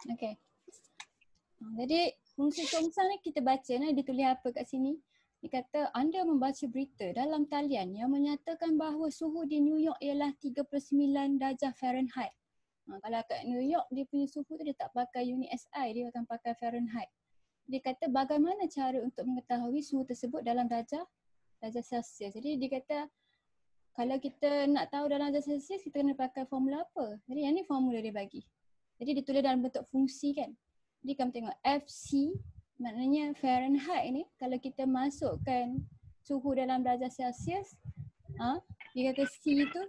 Okay. Jadi fungsi songsang ni kita baca ni, dia tulis apa kat sini. Dia kata anda membaca berita dalam talian yang menyatakan bahawa suhu di New York ialah 39 darjah Fahrenheit. Kalau kat New York dia punya suhu tu dia tak pakai unit SI, dia akan pakai Fahrenheit. Dia kata bagaimana cara untuk mengetahui suhu tersebut dalam darjah Celsius. Jadi dia kata kalau kita nak tahu dalam darjah Celsius kita kena pakai formula apa. Jadi yang ni formula dia bagi. Jadi dia tulis dalam bentuk fungsi kan. Jadi kamu tengok FC maknanya Fahrenheit ni kalau kita masukkan suhu dalam darjah Celsius, dia kata C tu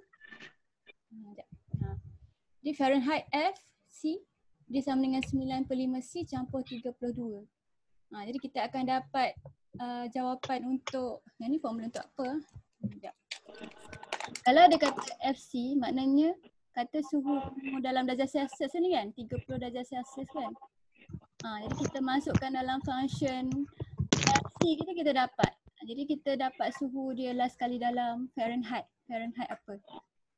jadi Fahrenheit F C dia sama dengan 9/5 C campur 32. Jadi kita akan dapat jawapan untuk yang ni formula untuk apa? Sekejap. Kalau dia kata FC maknanya kata suhu dalam darjah Celsius ni kan 30 darjah Celsius kan. Jadi kita masukkan dalam function FC kita dapat. Jadi kita dapat suhu dia last kali dalam Fahrenheit. Fahrenheit apa?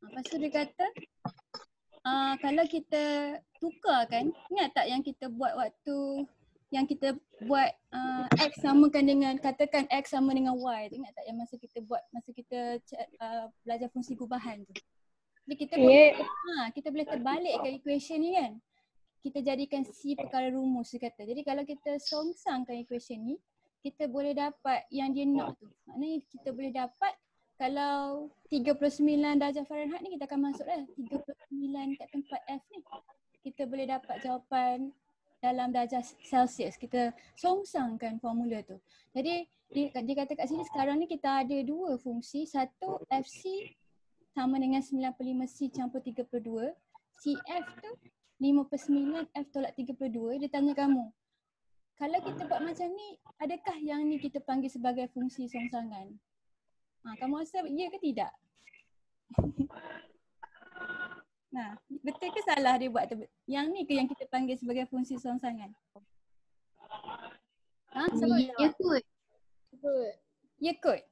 Lepas tu dia kata kalau kita tukarkan, ingat tak yang kita buat waktu yang kita buat X samakan dengan, katakan X sama dengan Y tu, ingat tak yang masa kita buat, masa kita belajar fungsi gubahan tu. Jadi kita boleh terbalikkan equation ni kan. Kita jadikan C perkara rumus dia kata. Jadi kalau kita songsangkan equation ni, kita boleh dapat yang dia nak tu. Maknanya kita boleh dapat kalau 39 darjah Fahrenheit ni kita akan masuk dah 39 kat tempat F ni. Kita boleh dapat jawapan dalam darjah Celsius. Kita songsangkan formula tu. Jadi dia kata kat sini sekarang ni kita ada dua fungsi. Satu FC sama dengan 9/5 C campur 32. CF tu 5/9 F tolak 32. Dia tanya kamu, kalau kita buat macam ni, adakah yang ni kita panggil sebagai fungsi songsangan? Kamu rasa ya ke tidak? Nah, betul ke salah dia buat tu? Yang ni ke yang kita panggil sebagai fungsi songsangan? Ya kot. Ya kot.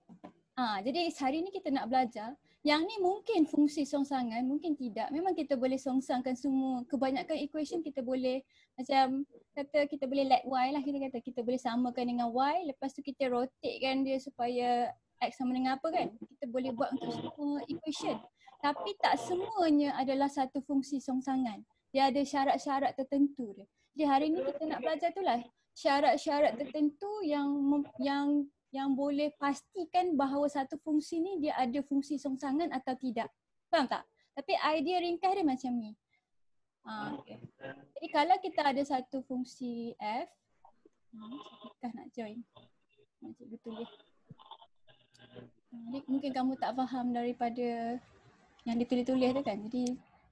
Jadi hari ni kita nak belajar yang ni mungkin fungsi songsangan, mungkin tidak. Memang kita boleh songsangkan semua, kebanyakan equation kita boleh macam kata kita boleh let Y lah, kita kata kita boleh samakan dengan Y, lepas tu kita rotatekan dia supaya X sama dengan apa kan. Kita boleh buat untuk semua equation. Tapi tak semuanya adalah satu fungsi songsangan. Dia ada syarat-syarat tertentu dia. Jadi hari ni kita nak belajar tu lah syarat-syarat tertentu yang boleh pastikan bahawa satu fungsi ni dia ada fungsi songsangan atau tidak. Faham tak? Tapi idea ringkas dia macam ni. Okay. Jadi kalau kita ada satu fungsi F, Cikgu nak join. Cikgu tulis. Jadi mungkin kamu tak faham daripada yang ditulis-tulis tu kan. Jadi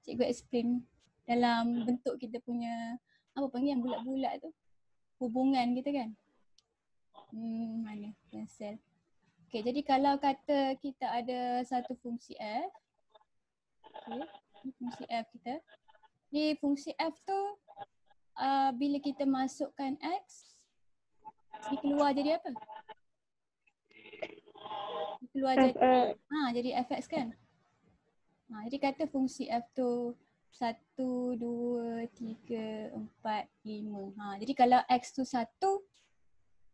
cikgu explain dalam bentuk kita punya apa panggil yang bulat-bulat tu. Hubungan kita kan. Mana pensel. Okay, jadi kalau kata kita ada satu fungsi F. Okay, fungsi F kita. Di fungsi F tu bila kita masukkan X, dia keluar jadi apa? Dia keluar jadi fx kan? Jadi kata fungsi F tu 1, 2, 3, 4, 5. Jadi kalau X tu 1,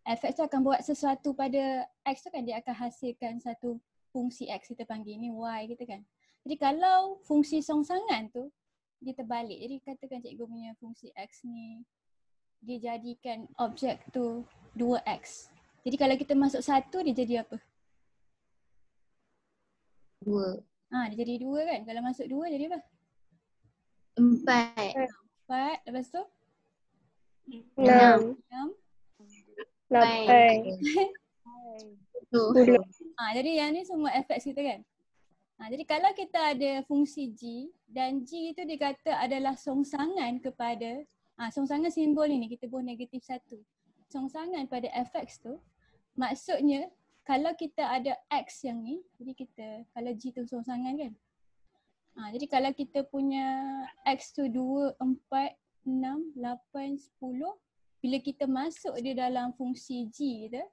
fx tu akan buat sesuatu pada X tu kan, dia akan hasilkan satu fungsi X kita panggil ni Y kita kan. Jadi kalau fungsi songsangan tu dia terbalik. Jadi katakan cikgu punya fungsi X ni dia jadikan objek tu 2X. Jadi kalau kita masuk 1 dia jadi apa? 2. Dia jadi 2 kan. Kalau masuk 2 jadi apa? 4. 4. Lepas tu? 6. 8. 10. Jadi yang ni semua fx kita kan. Jadi kalau kita ada fungsi G dan G itu dikata adalah songsangan kepada songsangan simbol ini kita buat negatif 1. Songsangan pada fx tu maksudnya kalau kita ada X yang ni, jadi kita kalau G tu songsangan kan. Jadi kalau kita punya X tu 2, 4, 6, 8, 10, bila kita masuk dia dalam fungsi G kita,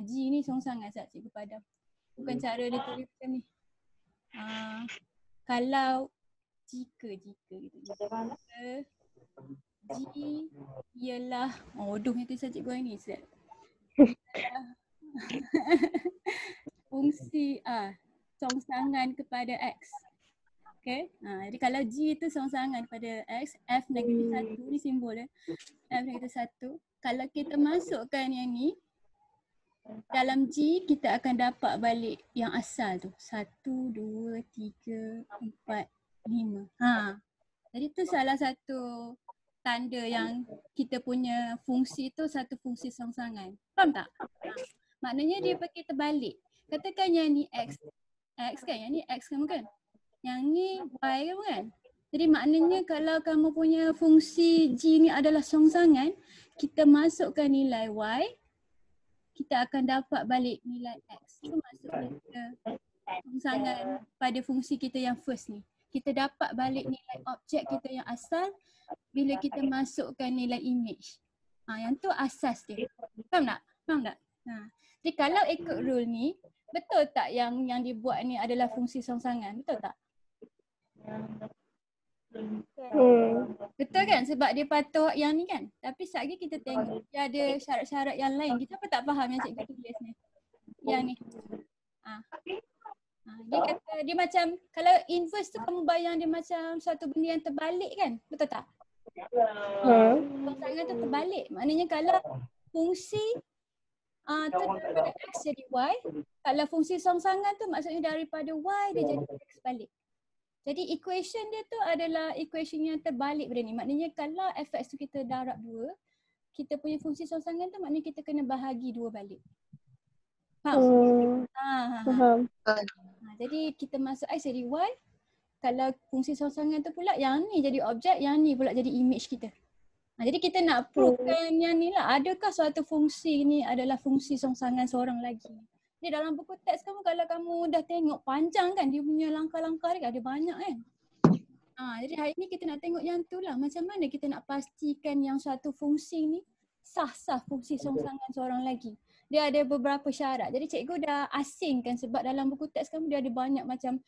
G ni songsangan sahaja cikgu padam. Bukan cara dia tulis macam ni. Kalau jika gitu. Jika G ialah, bodohnya tulisan cikgu hari ni. Fungsi songsangan kepada X. Okay. Jadi kalau G itu songsangan kepada X, F negatif 1 ni simbol dia. F negatif 1. Kalau kita masukkan yang ni, dalam G kita akan dapat balik yang asal tu. 1, 2, 3, 4, 5. Jadi tu salah satu tanda yang kita punya fungsi tu satu fungsi songsangan. Faham tak? Maknanya dia pakai terbalik. Katakan yang ni X kan, yang ni X kamu kan? Yang ni Y kamu kan? Jadi maknanya kalau kamu punya fungsi G ni adalah songsangan, kita masukkan nilai Y, kita akan dapat balik nilai X. Itu maksudnya kita songsangan pada fungsi kita yang first ni. Kita dapat balik nilai objek kita yang asal bila kita masukkan nilai image. Yang tu asas dia. Faham tak? Faham tak? Jadi kalau ikut rule ni, betul tak yang dibuat ni adalah fungsi songsangan? Betul tak? Betul kan? Sebab dia patuh yang ni kan? Tapi sekejap lagi kita tengok dia ada syarat-syarat yang lain. Kita apa tak faham yang cikgu tulis ni? Yang ni. Dia kata dia macam, kalau inverse tu kamu bayang dia macam suatu benda yang terbalik kan? Betul tak? Songsangan tu terbalik. Maknanya kalau fungsi tu daripada X jadi Y, kalau fungsi songsangan tu maksudnya daripada Y dia jadi X balik. Jadi equation dia tu adalah equation yang terbalik pada ni. Maknanya kalau fx tu kita darab 2, kita punya fungsi songsangan tu maknanya kita kena bahagi 2 balik. Faham? Faham. Jadi kita masuk X jadi Y. Kalau fungsi songsangan tu pula yang ni jadi objek, yang ni pula jadi image kita. Jadi kita nak provekan yang ni lah. Adakah suatu fungsi ni adalah fungsi songsangan seorang lagi? Jadi dalam buku teks kamu, kalau kamu dah tengok panjang kan dia punya langkah-langkah dia ada banyak kan. Jadi hari ni kita nak tengok yang tu lah. Macam mana kita nak pastikan yang suatu fungsi ni sah-sah fungsi songsangan seorang lagi. Dia ada beberapa syarat. Jadi cikgu dah asingkan sebab dalam buku teks kamu dia ada banyak macam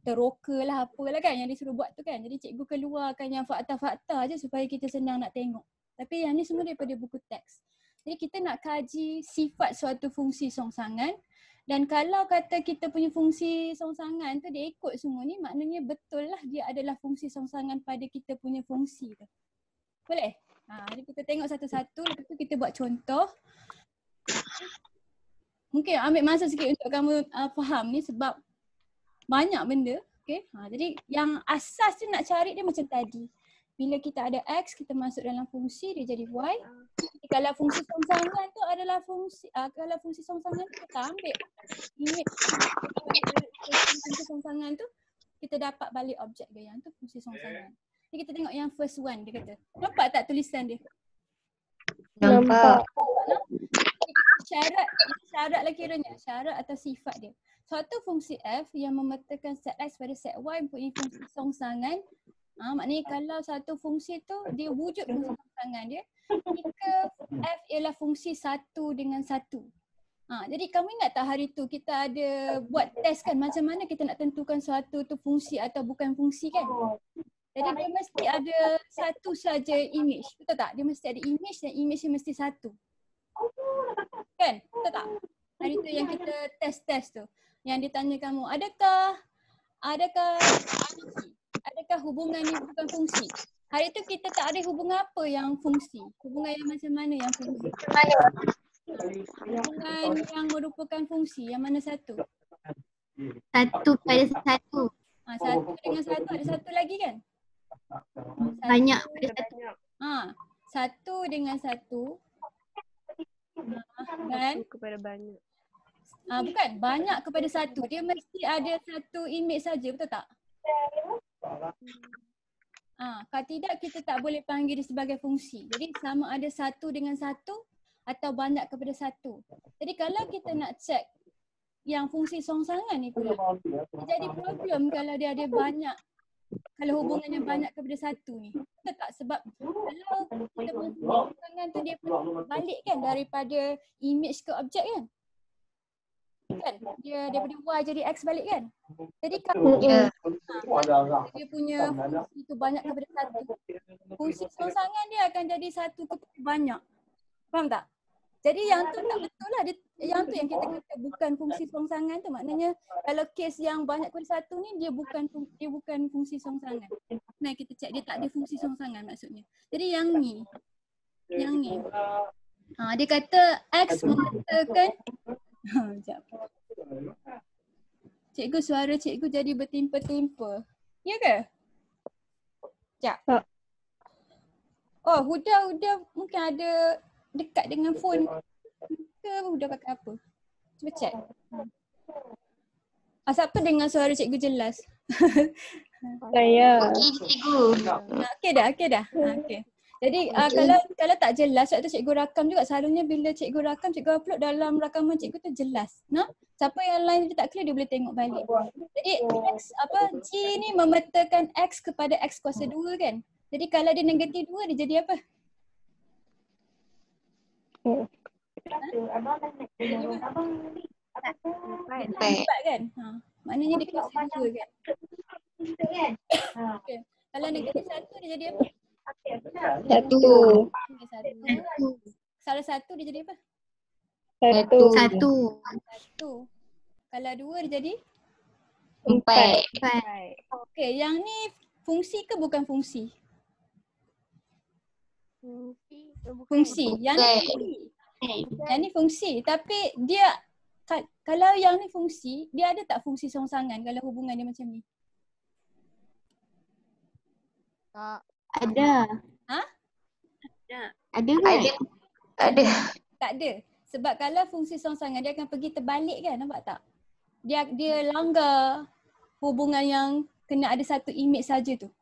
teroka lah apalah kan yang disuruh buat tu kan. Jadi cikgu keluarkan yang fakta-fakta je supaya kita senang nak tengok. Tapi yang ni semua daripada buku teks. Jadi kita nak kaji sifat suatu fungsi songsangan, dan kalau kata kita punya fungsi songsangan tu dia ikut semua ni, maknanya betul lah dia adalah fungsi songsangan pada kita punya fungsi tu. Boleh? Jadi kita tengok satu-satu, lepas tu kita buat contoh. Mungkin ambil masa sikit untuk kamu faham ni sebab banyak benda. Okay? Jadi yang asas tu nak cari dia macam tadi. Bila kita ada X, kita masuk dalam fungsi, dia jadi Y. Jadi kalau fungsi songsangan tu adalah fungsi, kalau fungsi songsangan tu kita ambil image fungsi songsangan tu, kita dapat balik objek dia yang tu fungsi songsangan. Jadi kita tengok yang first one dia kata. Nampak tak tulisan dia? Nampak. Syarat lah kiranya, syarat atau sifat dia. Suatu fungsi F yang memetakan set X pada set Y mempunyai fungsi songsangan. Maknanya kalau satu fungsi tu dia wujud fungsi songsangan dia jika F ialah fungsi 1 dengan 1. Jadi kamu ingat tak hari tu kita ada buat test kan macam mana kita nak tentukan suatu tu fungsi atau bukan fungsi kan? Jadi dia mesti ada satu saja image, betul tak? Dia mesti ada image dan image dia mesti satu. Kan? Betul tak? Hari tu yang kita test tu. Yang ditanya kamu, adakah hubungan ni bukan fungsi? Hari tu kita tak ada hubungan apa yang fungsi? Hubungan yang macam mana yang fungsi? Hubungan yang merupakan fungsi, yang mana satu? Satu pada satu. Satu dengan satu, ada satu lagi kan? Banyak pada satu. Satu dengan satu. Dan kepada banyak. Bukan, banyak kepada satu. Dia mesti ada satu image saja, betul tak? Kalau tidak kita tak boleh panggil dia sebagai fungsi. Jadi sama ada satu dengan satu atau banyak kepada satu. Jadi kalau kita nak check yang fungsi songsangan ni pula, jadi problem kalau dia ada banyak, kalau hubungannya banyak kepada satu ni. Betul tak? Sebab kalau kita punya songsangan tu dia balik kan daripada image ke objek kan? kan? Dia daripada Y jadi X balik kan? Jadi kalau dia punya fungsi tu banyak kepada satu, fungsi songsangan dia akan jadi satu kepada banyak. Faham tak? Jadi yang tu tak betul lah. Yang tu yang kita kata bukan fungsi songsangan tu. Maknanya kalau kes yang banyak kepada satu ni dia bukan fungsi songsangan. Nah kita cek dia tak ada fungsi songsangan maksudnya. Jadi yang ni. Dia kata X mengatakan sekejap. Cikgu, suara cikgu jadi bertimpa-timpa. Ya ke? Sekejap. Oh, Huda mungkin ada dekat dengan phone ke Huda pakai apa? Cuba check. Siapa dengar suara cikgu jelas? Saya. Okey cikgu. Okey dah. Okey. Jadi kalau tak jelas waktu cikgu rakam juga, selalunya bila cikgu rakam, cikgu upload dalam rakaman cikgu tu jelas. Siapa yang lain dia tak clear dia boleh tengok balik. Jadi G ni memetakan X kepada X kuasa 2 kan. Jadi kalau dia negatif 2 dia jadi apa? Empat kan? Maknanya dia kuasa 2 kan? Okay. Kalau negatif 1 dia jadi apa? Satu. Salah satu dia jadi apa? Satu. Kalau 2 dia jadi? 4. Okey, yang ni fungsi ke bukan fungsi? Fungsi. Yang ni fungsi. Tapi dia kalau yang ni fungsi, dia ada tak fungsi songsangan kalau hubungan dia macam ni? Tak. Ada. Ada ke? Ada. Tak ada. Sebab kalau fungsi songsangan dia akan pergi terbalik kan, nampak tak? Dia langgar hubungan yang kena ada satu image saja tu.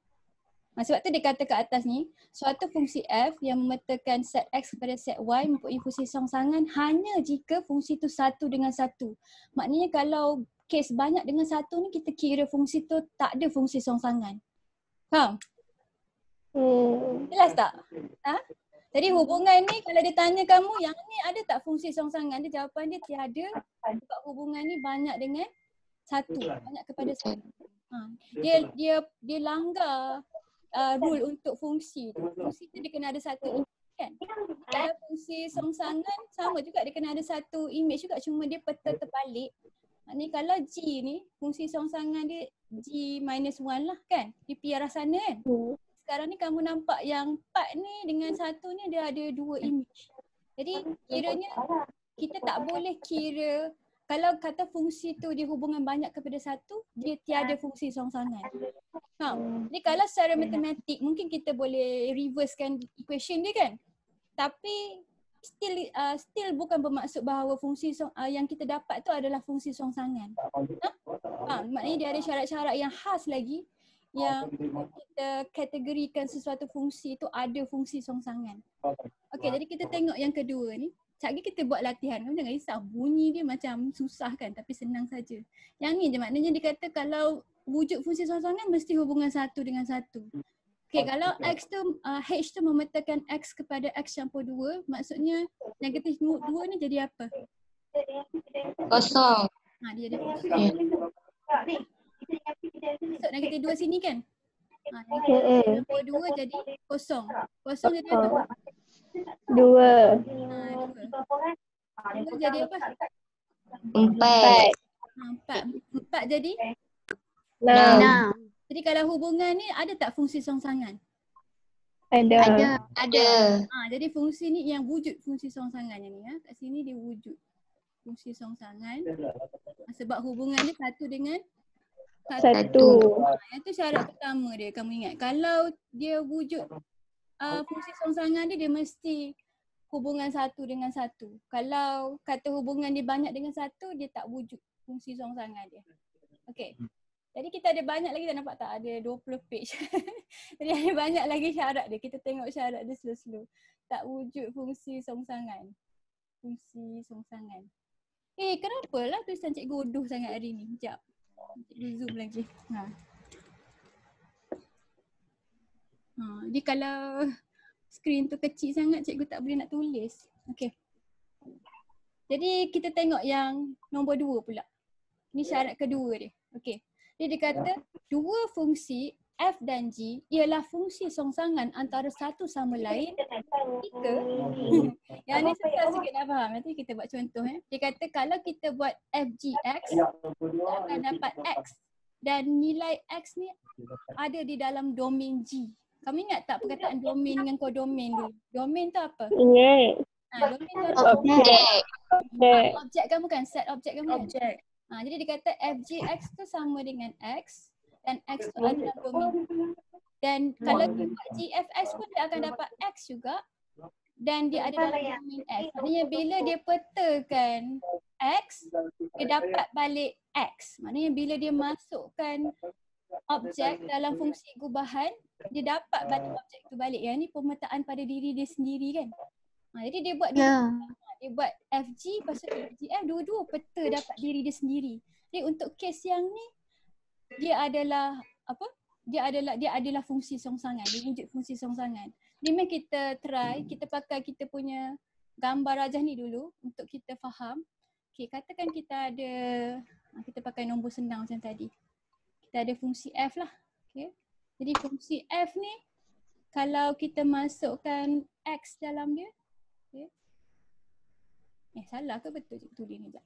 Sebab tu dia kata kat atas ni, suatu fungsi F yang memetakan set X kepada set Y mempunyai fungsi songsangan hanya jika fungsi tu satu dengan satu. Maknanya kalau kes banyak dengan satu ni kita kira fungsi tu tak ada fungsi songsangan. Faham? Jelas tak? Jadi hubungan ni kalau dia tanya kamu yang ni ada tak fungsi songsangan, dia jawapan dia tiada sebab hubungan ni banyak dengan satu, banyak kepada satu. Dia langgar rule untuk fungsi tu. Fungsi tu dia kena ada satu image kan. Kalau fungsi songsangan sama juga dia kena ada satu image juga, cuma dia peta terbalik. Maknanya kalau G ni fungsi songsangan dia G minus 1 lah kan. Dia pi arah sana kan. Sekarang ni kamu nampak yang part ni dengan satu ni dia ada dua image. Jadi kiranya kita tak boleh kira kalau kata fungsi tu dia hubungan banyak kepada satu, dia tiada fungsi songsangan. Jadi kalau secara matematik mungkin kita boleh reversekan equation dia kan. Tapi still bukan bermaksud bahawa fungsi yang kita dapat tu adalah fungsi songsangan. Maknanya dia ada syarat-syarat yang khas lagi yang kita kategorikan sesuatu fungsi tu ada fungsi songsangan. Okey, jadi kita tengok yang kedua ni. Sekejap lagi kita buat latihan. Kamu jangan risau, bunyi dia macam susah kan tapi senang saja. Yang ni je maknanya dia kata kalau wujud fungsi songsangan mesti hubungan satu dengan satu. Okey, kalau X tu, H tu memetakan X kepada X campur 2, maksudnya negatif 2 ni jadi apa? Kosong. Dia jadi kosong. Masuk negatif 2 sini kan? Negatif campur 2 jadi kosong. Kosong jadi apa? 2. 2 jadi apa? 4. 4 jadi? 6. Jadi kalau hubungan ni ada tak fungsi songsangan? Ada. Jadi fungsi ni yang wujud fungsi songsangannya ni kat sini dia wujud fungsi songsangan. Sebab hubungan dia satu dengan satu. Itu syarat pertama dia, kamu ingat. Kalau dia wujud fungsi songsangan dia mesti hubungan satu dengan satu. Kalau kata hubungan dia banyak dengan satu, dia tak wujud fungsi songsangan dia. Okey. Jadi kita ada banyak lagi, tak nampak tak? Ada 20 page. Jadi ada banyak lagi syarat dia. Kita tengok syarat dia slow-slow. Tak wujud fungsi songsangan. Fungsi songsangan. Kenapa lah tulisan cikgu bodoh sangat hari ni? Sekejap. Cikgu zoom lagi. Dia kalau skrin tu kecil sangat, cikgu tak boleh nak tulis. Okey. Jadi kita tengok yang nombor 2 pula. Ni syarat kedua dia. Okey. Dia kata dua fungsi F dan G ialah fungsi songsangan antara satu sama lain jika yang ni susah sikit nak faham. Nanti kita buat contoh. Dia kata kalau kita buat FGX, kita akan dapat X. Dan nilai X ni ada di dalam domain G. Kamu ingat tak perkataan domain dengan kodomain dulu? Domain tu apa? Ingat. Domain tu apa? Objek. Objek kan bukan? Set objek kan bukan? Jadi dia kata FGX tu sama dengan X dan X tu adalah domain. Dan kalau dia buat GFX pun dia akan dapat X juga dan dia ada dalam domain X. Maksudnya bila dia petakan X, dia dapat balik X. Maknanya bila dia masukkan objek dalam fungsi gubahan, dia dapat balik objek tu balik. Yang ni pemetaan pada diri dia sendiri kan. Jadi dia buat dia buat FG lepas tu dia buat GF, dua-dua peta dapat diri dia sendiri. Jadi untuk kes yang ni dia adalah apa? Dia adalah fungsi songsangan, dia wujud fungsi songsangan. Jadi mari kita try, kita pakai kita punya gambar rajah ni dulu untuk kita faham. Okey, katakan kita ada kita pakai nombor senang macam tadi. Kita ada fungsi F lah. Okey. Jadi fungsi F ni kalau kita masukkan X dalam dia, okey. Salah ke betul cikgu tulis ni sekejap.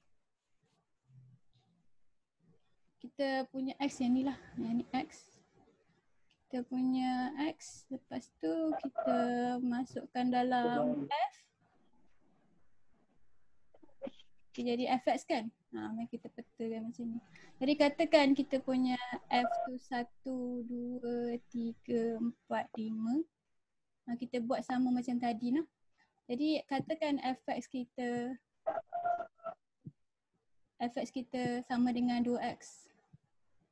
Kita punya X yang ni lah. Yang ni X. Kita punya X. Lepas tu kita masukkan dalam F. Okay, jadi Fx kan? Mari kita petakan macam ni. Jadi katakan kita punya F tu 1, 2, 3, 4, 5. Kita buat sama macam tadi lah. Jadi katakan Fx kita sama dengan 2x.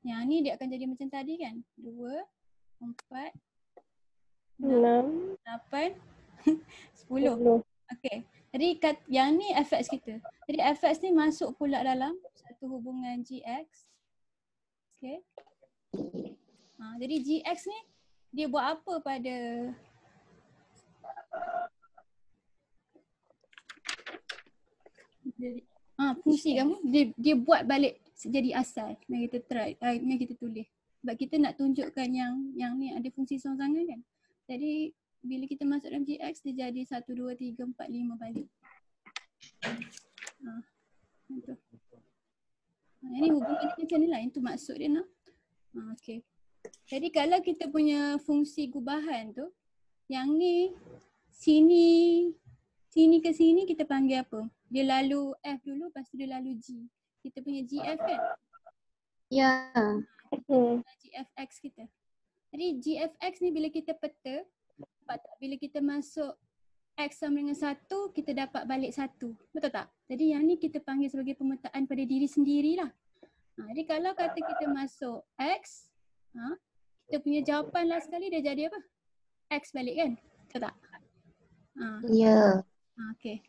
Yang ni dia akan jadi macam tadi kan? 2, 4, 6, 8, 10. Okey. Jadi yang ni Fx kita. Jadi Fx ni masuk pula dalam satu hubungan Gx. Okey. Jadi Gx ni dia buat apa pada fungsi kamu? Dia buat balik jadi asal. Mari kita try. Mari kita tulis. Sebab kita nak tunjukkan yang ni ada fungsi songsangan kan. Jadi bila kita masuk dalam Gx dia jadi 1, 2, 3, 4, 5 balik. Ini hubungan dia macam ni lah. Itu maksud dia nak. Okey. Jadi kalau kita punya fungsi gubahan tu, yang ni sini ke sini kita panggil apa? Dia lalu F dulu, lepas tu dia lalu G. Kita punya GF kan? Ya. GFX kita. Jadi GFX ni bila kita peta, bila kita masuk X sama dengan 1, kita dapat balik 1. Betul tak? Jadi yang ni kita panggil sebagai pemetaan pada diri sendirilah. Jadi kalau kata kita masuk X, kita punya jawapan last sekali dia jadi apa? X balik kan? Betul tak? Ya. Okey.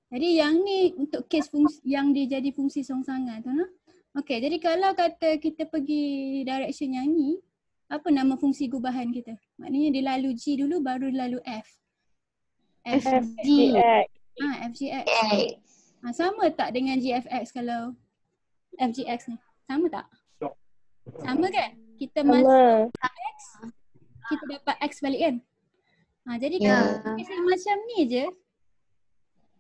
Jadi yang ni untuk kes fungsi yang dia jadi fungsi songsangan tu nah. Okey, jadi kalau kata kita pergi direction yang ni, apa nama fungsi gubahan kita? Maknanya dia lalu G dulu baru lalu F. FGX. FGX. Sama tak dengan GFX kalau FGX ni? Sama tak? Sama kan? Kita masuk X, kita dapat X balik kan? Jadi kalau macam ni je,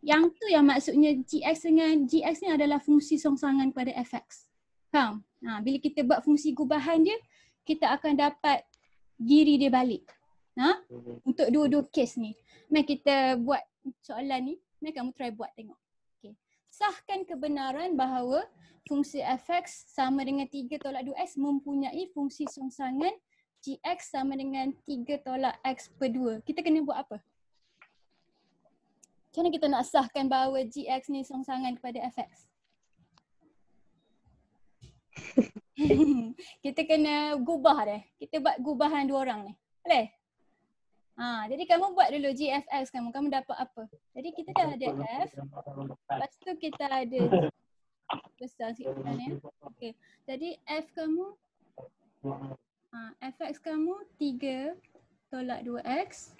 yang tu yang maksudnya GX dengan GX ni adalah fungsi songsangan pada Fx. Faham? Bila kita buat fungsi gubahan dia, kita akan dapat diri dia balik. Untuk dua-dua kes ni. Mari kita buat soalan ni. Mari kamu try buat tengok. Okay. Sahkan kebenaran bahawa fungsi Fx sama dengan 3 tolak 2x mempunyai fungsi songsangan Gx sama dengan 3 tolak x per 2. Kita kena buat apa? Macam mana kita nak sahkan bahawa Gx ni songsangan kepada Fx? Kita kena gubah deh. Kita buat gubahan dua orang ni. Boleh? Jadi kamu buat dulu GFX kamu dapat apa? Jadi kita dah ada F. Lepas tu kita ada G. Besar sikit ni. Okey. Jadi F kamu Fx kamu 3 tolak 2x.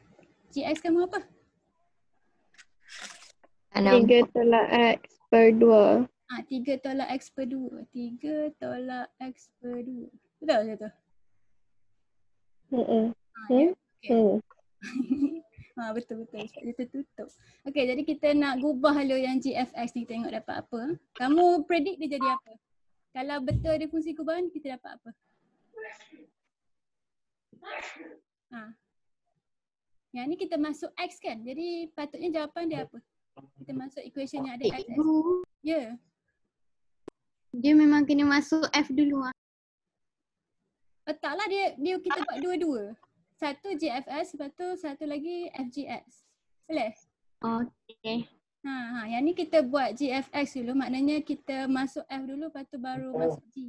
Gx kamu apa? 3 tolak x per 2. 3 tolak X per 2. 3 tolak X per 2. Betul ke tu? Ya. Okay. Betul-betul. Sebab dia tertutup. Okay, jadi kita nak gubah dulu yang GFX ni, tengok dapat apa. Kamu predict dia jadi apa? Kalau betul dia fungsi kubahan, kita dapat apa? Yang ni kita masuk X kan? Jadi patutnya jawapan dia apa? Kita masuk equation yang ada X. Ya. Dia memang kena masuk F dulu. Taklah dia kita buat dua-dua. Satu GFS, lepas tu satu lagi FGX. Boleh? Okay. Yang ni kita buat GFX dulu, maknanya kita masuk F dulu, lepas tu baru masuk G.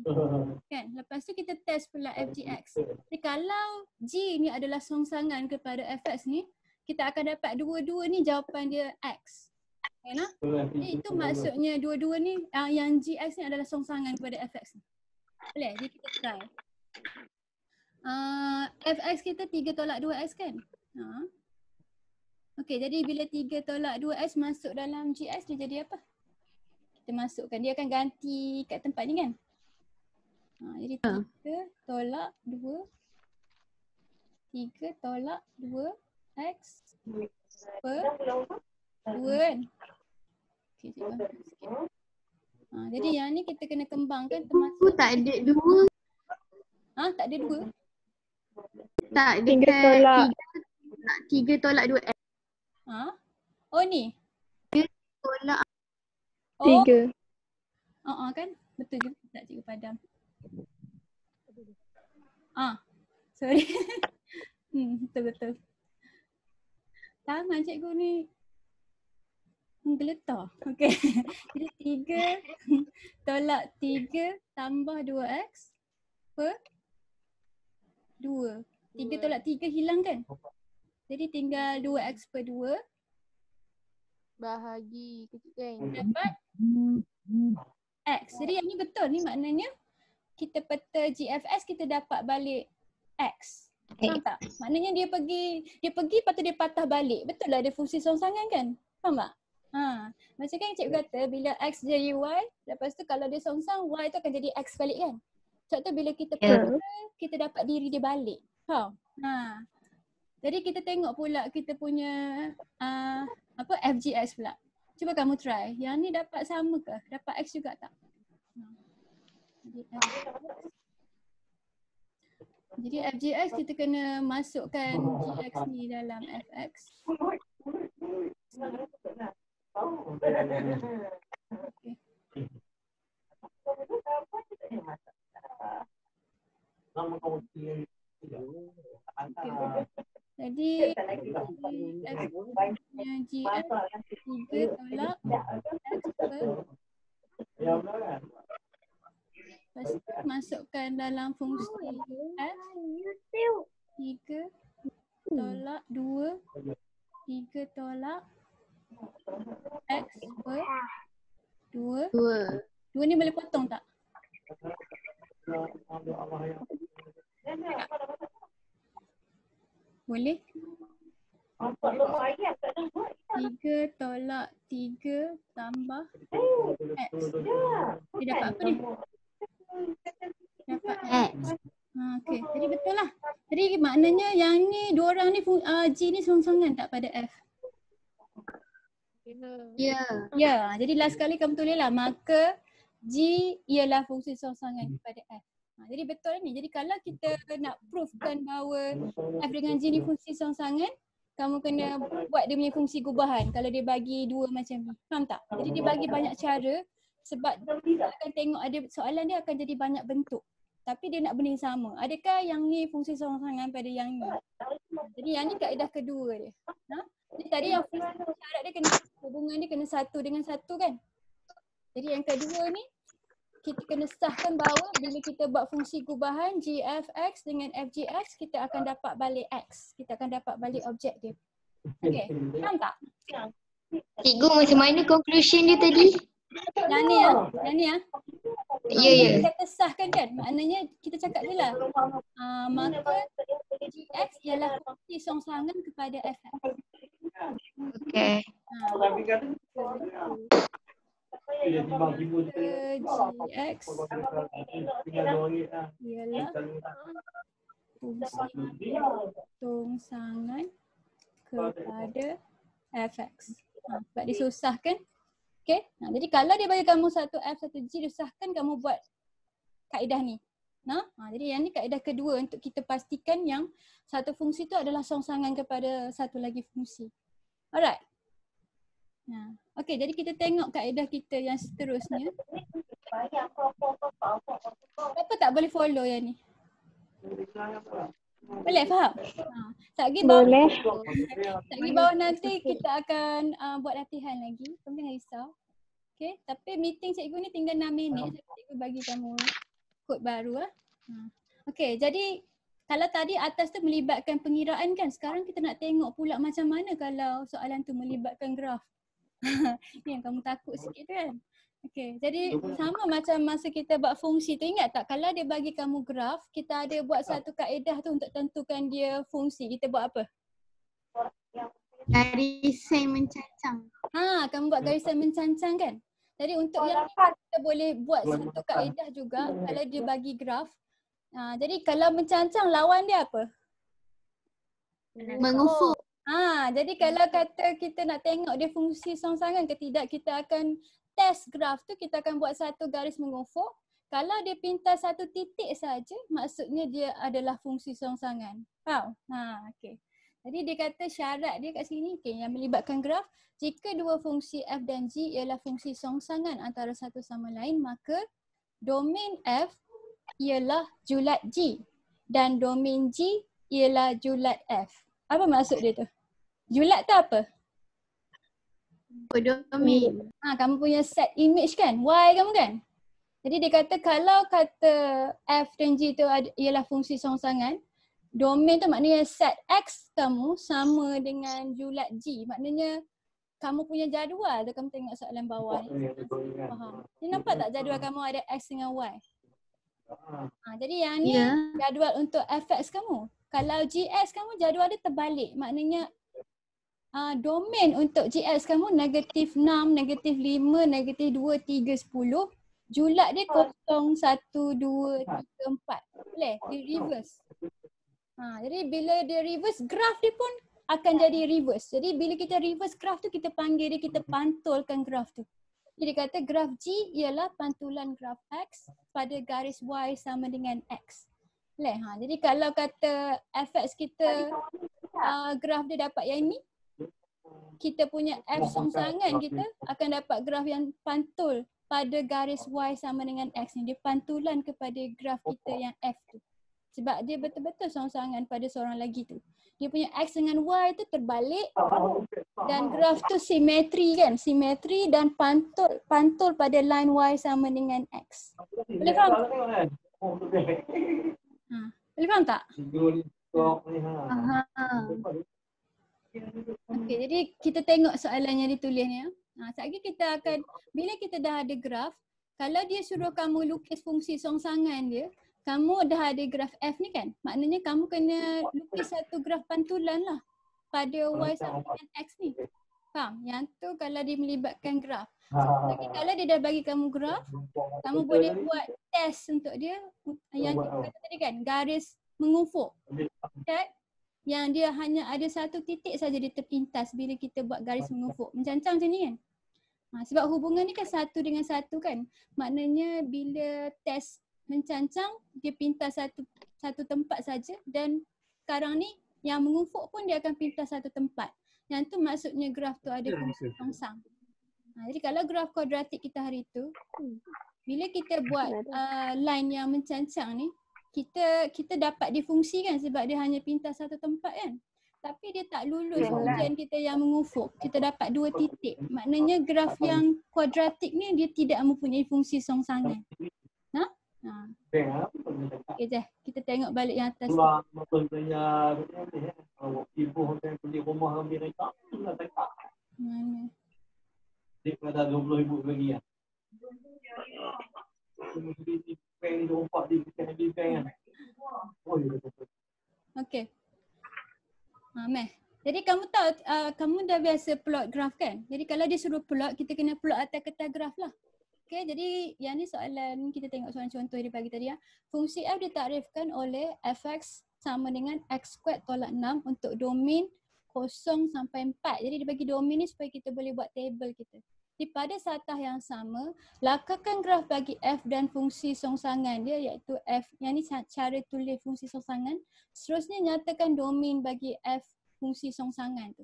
Kan? Lepas tu kita test pula FGX. Jadi kalau G ni adalah songsangan kepada FX ni, kita akan dapat dua-dua ni jawapan dia X. Kan? Jadi itu maksudnya dua-dua ni, yang GX ni adalah songsangan kepada FX ni. Boleh? Jadi kita try. FX kita 3 tolak 2X kan? Okey, jadi bila 3 tolak 2X masuk dalam GX, dia jadi apa? Kita masukkan, dia akan ganti kat tempat ni kan? Jadi 3 tolak 2 3 tolak 2X per 2 kan? Okey, cikgu ambil sikit. Jadi yang ni kita kena kembangkan termasuk. Tak ada 2. Tak ada 2? Tak, 3 tolak 3 tolak 2X. Oh ni? 3 tolak 3. Kan? Betul juga tak cikgu padam. Sorry. Betul-betul. Tangan cikgu ni menggeletar. Okey. Jadi 3 tolak 3 tambah 2X per 2. 3 tolak 3 hilang kan? Jadi tinggal 2X per 2. Bahagi kecil kan? Dapat X. Jadi yang ni betul ni, maknanya kita peta GFS kita dapat balik X. Faham tak? Maknanya dia pergi lepas tu dia patah balik. Betul lah dia fungsi songsangan kan? Faham tak? Macam kan cikgu kata bila X jadi Y, lepas tu kalau dia songsang, Y tu akan jadi X balik kan? Sebab tu bila kita peta, kita dapat diri dia balik. Faham? Jadi kita tengok pula kita punya FGX pula. Cuba kamu try. Yang ni dapat sama ke? Dapat X juga tak? Jadi FGX kita kena masukkan GX ni dalam FX. Jadi X punya GX 3 tolak X per. Lepas tu masukkan dalam fungsi F 3 tolak 2 3 tolak X per 2. 2 ni boleh potong tak? Boleh? 3 tolak 3 tambah X. Dia dapat apa ni? Dapat X. Okey, jadi betul lah. Jadi maknanya yang ni, dua orang ni G ni songsangan tak pada F? Ya, jadi last kali kamu tulis lah, maka G ialah fungsi songsangan kepada F. Jadi betul ni. Jadi kalau kita nak proofkan bahawa F dengan G ni fungsi songsangan, kamu kena buat dia punya fungsi gubahan kalau dia bagi dua macam ni. Faham tak? Jadi dia bagi banyak cara sebab kita akan tengok ada soalan dia akan jadi banyak bentuk. Tapi dia nak benda yang sama. Adakah yang ni fungsi songsangan pada yang ni? Jadi yang ni kaedah kedua dia. Jadi tadi yang syarat dia kena hubungan dia kena satu dengan satu kan? Jadi yang kedua ni kita kena sahkan bahawa bila kita buat fungsi gubahan GFX dengan FGX, kita akan dapat balik X. Kita akan dapat balik objek dia. Okey, faham tak? Cikgu macam mana conclusion dia tadi? Yang ni ya. Ya. Kita kata sahkan kan? Maknanya kita cakap je lah. Maka GX ialah fungsi songsangan kepada FX. Okey. GX ialah fungsi tongsangan kepada fx. Sebab dia susahkan. Okay. Jadi kalau dia bagi kamu satu f, satu g, dia susahkan kamu buat kaedah ni. Jadi yang ni kaedah kedua untuk kita pastikan yang satu fungsi tu adalah songsangan kepada satu lagi fungsi. Alright. Okay, jadi kita tengok kaedah kita yang seterusnya. Kenapa tak boleh follow yang ni? Boleh faham? Sekejap Boleh. bawah nanti kita akan buat latihan lagi. Kamu jangan risau. Okay, tapi meeting cikgu ni tinggal 6 minit. Cikgu bagi kamu kod baru. Okay, jadi kalau tadi atas tu melibatkan pengiraan kan, sekarang kita nak tengok pula macam mana kalau soalan tu melibatkan graf. Ni yang kamu takut sikit tu kan. Okay, jadi sama macam masa kita buat fungsi tu, ingat tak kalau dia bagi kamu graf, kita ada buat satu kaedah tu untuk tentukan dia fungsi. Kita buat apa? Garisan mencancang. Kamu buat garisan mencancang kan? Jadi untuk yang ni kita boleh buat satu kaedah juga kalau dia bagi graf. Jadi kalau mencancang lawan dia apa? Mengufuk. Jadi kalau kata kita nak tengok dia fungsi songsangan ke tidak, kita akan test graf tu, kita akan buat satu garis mengufuk. Kalau dia pintas satu titik saja, maksudnya dia adalah fungsi songsangan. Faham? Okey. Jadi dia kata syarat dia kat sini, yang melibatkan graf, jika dua fungsi f dan g ialah fungsi songsangan antara satu sama lain, maka domain f ialah julat g dan domain g ialah julat f. Apa maksud dia tu? Julat tu apa? Domain. Kamu punya set image kan? Y kamu kan? Jadi dia kata kalau kata f dan g tu ialah fungsi songsangan, domain tu maknanya set x kamu sama dengan julat g. Maknanya kamu punya jadual tu, kamu tengok soalan bawah ni. Faham? Ni nampak tak jadual kamu ada x dengan y? Jadi yang ni jadual untuk fx kamu. Kalau gx kamu jadual dia terbalik. Maknanya domain untuk gx kamu negatif 6, negatif 5, negatif 2, 3, 10. Julat dia 0, 1, 2, 3, 4. Boleh? Dia reverse. Jadi bila dia reverse, graf dia pun akan jadi reverse. Jadi bila kita reverse graf tu, kita panggil dia, kita pantulkan graf tu. Jadi kata graf G ialah pantulan graf X pada garis Y sama dengan X. Boleh? Jadi kalau kata fx kita graf dia dapat yang ni, kita punya F songsangan kita akan dapat graf yang pantul pada garis Y sama dengan X ni. Dia pantulan kepada graf kita yang F tu. Sebab dia betul-betul songsangan pada seorang lagi tu. Dia punya X dengan Y tu terbalik dan graf tu simetri kan? Simetri dan pantul pada line Y sama dengan X. Boleh faham? Boleh faham tak? Okey, jadi kita tengok soalan yang ditulis ni. Sekejap lagi kita akan, bila kita dah ada graf, kalau dia suruh kamu lukis fungsi songsangan dia, kamu dah ada graf F ni kan? Maknanya kamu kena lukis satu graf pantulan lah pada Y sama dengan X ni. Faham? Yang tu kalau dia melibatkan graf. Lagi kalau dia dah bagi kamu graf, kamu boleh buat test untuk dia yang kita kata tadi kan, garis mengufuk. Okay? Yang dia hanya ada satu titik saja dia terpintas bila kita buat garis mengufuk. Mencancang macam ni kan? Sebab hubungan ni kan satu dengan satu kan. Maknanya bila test mencancang, dia pintas satu tempat saja dan sekarang ni yang mengufuk pun dia akan pintas satu tempat. Yang tu maksudnya graf tu ada fungsi songsang. Jadi kalau graf kuadratik kita hari tu, bila kita buat line yang mencancang ni, kita dapat difungsikan sebab dia hanya pintas satu tempat kan. Tapi dia tak lulus ujian kita yang mengufuk. Kita dapat 2 titik. Maknanya graf yang kuadratik ni dia tidak mempunyai fungsi songsangan. Okay je, kita tengok balik yang atas. Mana? Ada 20,000 lagi ya. Okay. Meh. Jadi kamu tahu, kamu dah biasa plot graf kan? Jadi kalau dia suruh plot, kita kena plot atas kertas graf lah. Okay, jadi yang ni soalan, kita tengok soalan contoh dia bagi tadi ya. Fungsi f ditakrifkan oleh fx sama dengan x kuat tolak 6 untuk domain 0 sampai 4. Jadi dia bagi domain ni supaya kita boleh buat table kita. Jadi pada satah yang sama, lakarkan graf bagi f dan fungsi songsangan dia iaitu f. Yang ni cara tulis fungsi songsangan. Seterusnya nyatakan domain bagi f fungsi songsangan tu.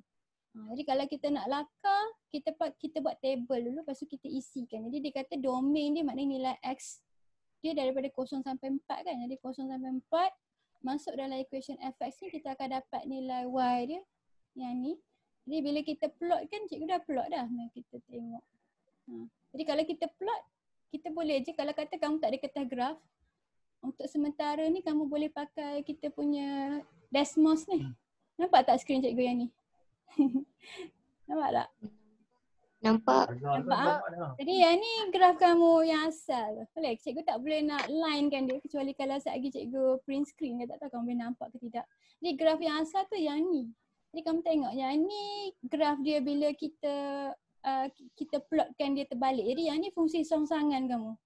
Jadi kalau kita nak lakar, kita buat table dulu, lepas tu kita isikan. Jadi dia kata domain dia maknanya nilai x dia daripada 0 sampai 4 kan. Jadi 0 sampai 4 masuk dalam equation fx ni, kita akan dapat nilai y dia yang ni. Jadi bila kita plot kan, cikgu dah plot dah. Mari kita tengok. Jadi kalau kita plot, kita boleh je kalau kata kamu tak ada kertas graf, untuk sementara ni kamu boleh pakai kita punya Desmos ni. Nampak tak skrin cikgu yang ni? Nampak tak? Nampak. Nampak? Jadi yang ni graf kamu yang asal. Boleh? Cikgu tak boleh nak line kan dia kecuali kalau sekejap lagi cikgu print screen. Dia tak tahu kamu boleh nampak ke tidak. Jadi graf yang asal tu yang ni. Jadi kamu tengok yang ni graf dia bila kita plotkan dia terbalik. Jadi yang ni fungsi songsangan kamu.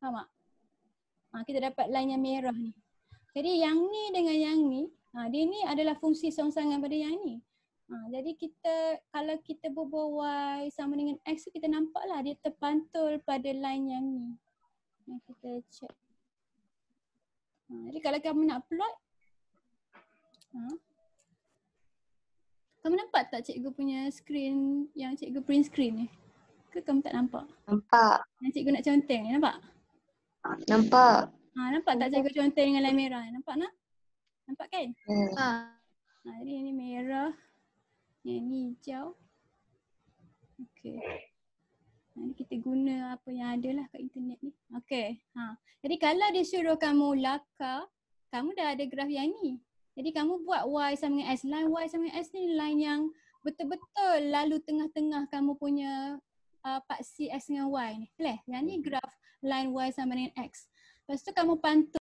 Faham tak? Kita dapat line yang merah ni. Jadi yang ni dengan yang ni, dia ni adalah fungsi songsangan pada yang ni. Jadi kalau kita berbual y sama dengan x, kita nampaklah dia terpantul pada line yang ni. Kita check. Jadi kalau kamu nak plot, kamu nampak tak cikgu punya screen yang cikgu print screen ni? Ke kamu tak nampak? Nampak. Yang cikgu nak conteng ni, nampak? Nampak. Nampak tak cikgu conteng dengan line merah? Nampak nak? Nampak kan? Jadi yang ni merah, yang ni hijau. Okey. Nanti kita guna apa yang ada lah kat internet ni. Okey. Jadi kalau dia suruh kamu lakar, kamu dah ada graf yang ni. Jadi kamu buat y sama dengan s. Line y sama dengan s ni line yang betul-betul lalu tengah-tengah kamu punya paksi x dengan y ni. Boleh? Yang ni graf line y sama dengan x. Lepas tu kamu pantul